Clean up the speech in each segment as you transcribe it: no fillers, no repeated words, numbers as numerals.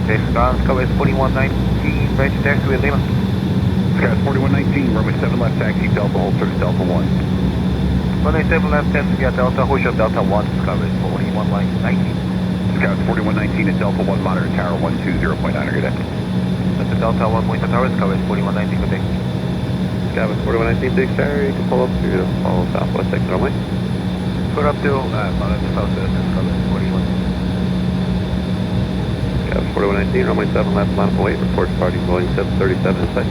This is Skyway 4119, ready to taxi with Lima. Skyway 4119, runway 7 left, taxi Delta, hold service Delta 1. Runway 7 left, taxi at Delta, hold short Delta 1, Skyway 4119. Skyway 4119 at Delta 1, monitor tower 120.9, good day. That's the Delta 1 monitor tower, Skyway 4119, good day. Skyway 4119, big tower, you can pull up to follow southwest exit runway. Put up to, monitor southwest, Skyway 41. Skyway 4119, runway 7 left, line up await, report departing Boeing 737 in sight.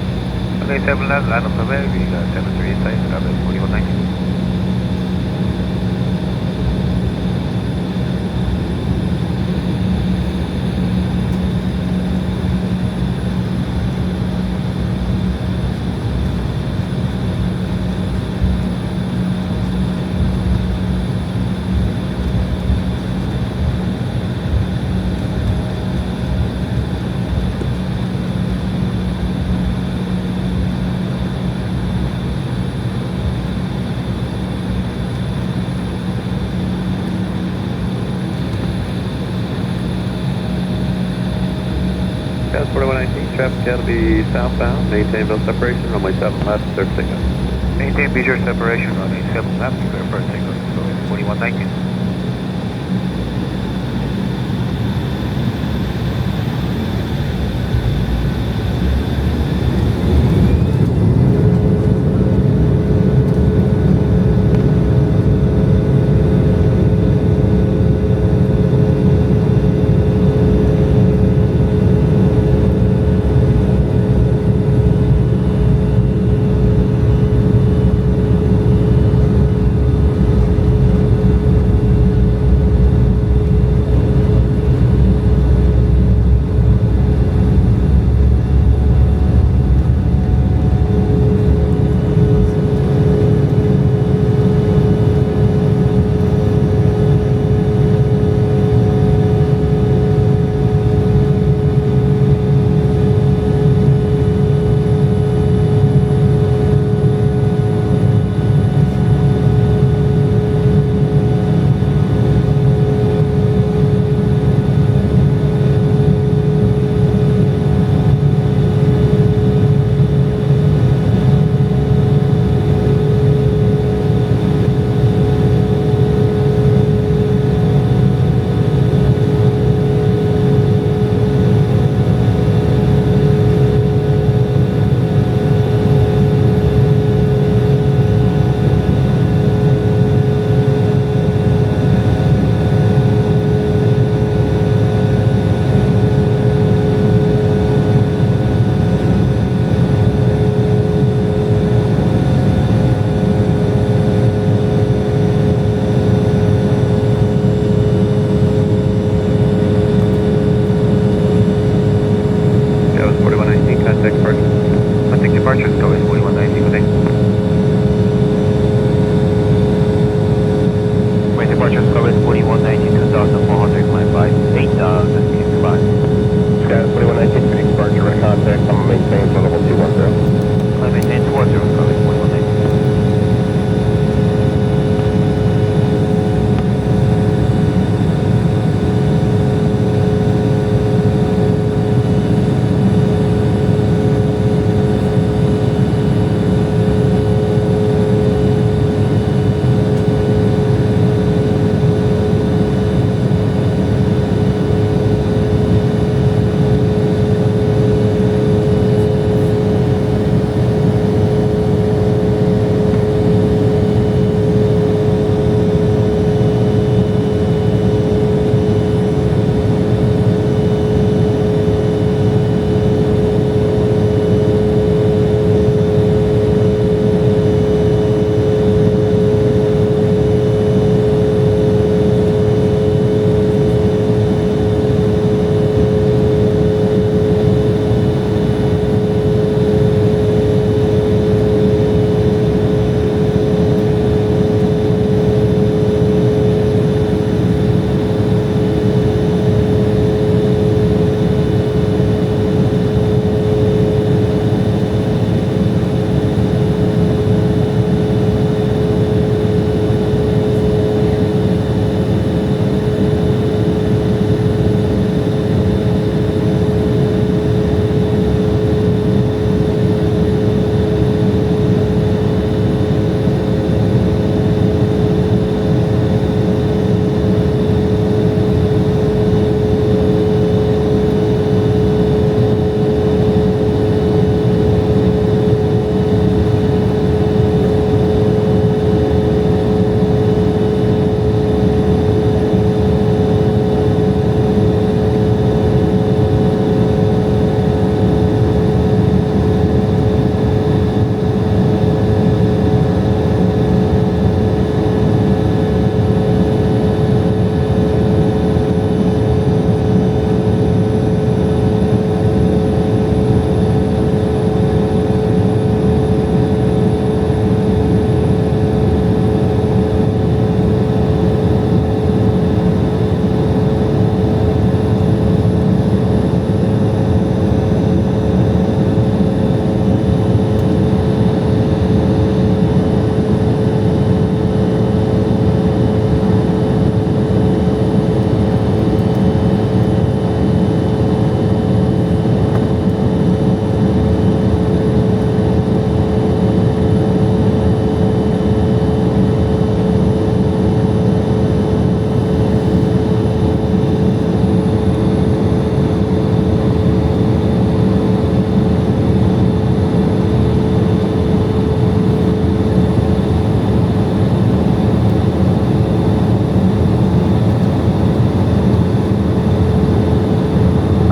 Runway 7 left, line up await, we got 73 in sight, Skyway 4119. Skyway 4119, traffic shall be southbound, maintain visual separation, runway 7 left, surface takeoff. Maintain visual separation, runway 7 left, clear for takeoff, Skyway 4119.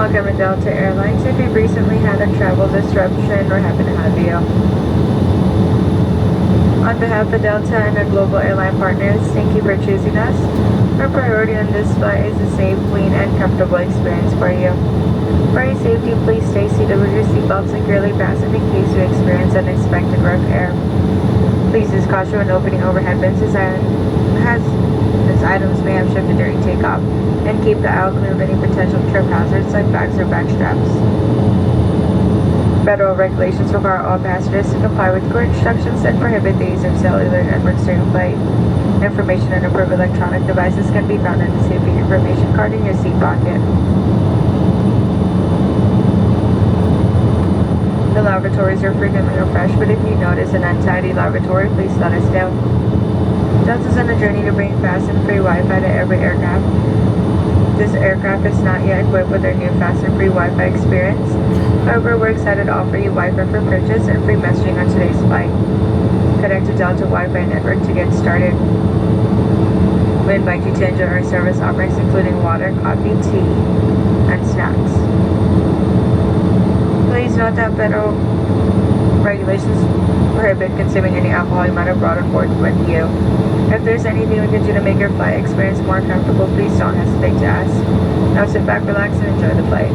Welcome to Delta Airlines. If you've recently had a travel disruption, we're happy to have you. On behalf of Delta and our global airline partners, thank you for choosing us. Our priority on this flight is a safe, clean, and comfortable experience for you. For your safety, please stay seated with your seatbelt securely fastened in case you experience unexpected rough air. Please use caution when opening overhead bins as items may have shifted during takeoff, and keep the aisle clear of any potential trip hazards like bags or back straps. Federal regulations require all passengers to comply with core instructions and prohibit the use of cellular networks during flight. Information on approved electronic devices can be found in the safety information card in your seat pocket. The lavatories are frequently refreshed, but if you notice an untidy lavatory, please let us know. Delta's on a journey to bring fast and free Wi-Fi to every aircraft. This aircraft is not yet equipped with our new fast and free Wi-Fi experience. However, we're excited to offer you Wi-Fi for purchase and free messaging on today's flight. Connect to Delta Wi-Fi network to get started. We invite you to enjoy our service offerings including water, coffee, tea, and snacks. Please note that federal regulations prohibit consuming any alcohol you might have brought on board with you. If there's anything we can do to make your flight experience more comfortable, please don't hesitate to ask. Now sit back, relax, and enjoy the flight.